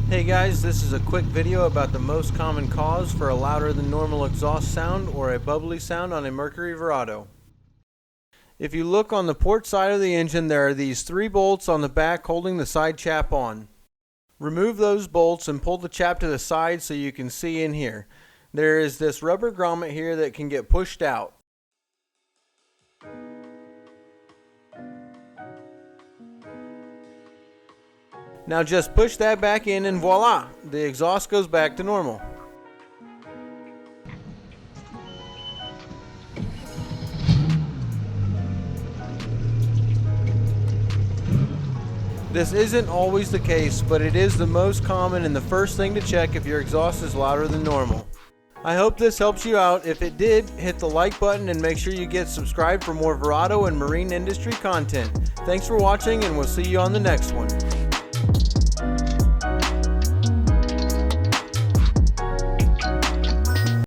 Hey guys, this is a quick video about the most common cause for a louder than normal exhaust sound or a bubbly sound on a Mercury Verado. If you look on the port side of the engine, there are these 3 bolts on the back holding the side chap on. Remove those bolts and pull the chap to the side so you can see in here. There is this rubber grommet here that can get pushed out. Now just push that back in and voila, the exhaust goes back to normal. This isn't always the case, but it is the most common and the first thing to check if your exhaust is louder than normal. I hope this helps you out. If it did, hit the like button and make sure you get subscribed for more Verado and marine industry content. Thanks for watching, and we'll see you on the next one.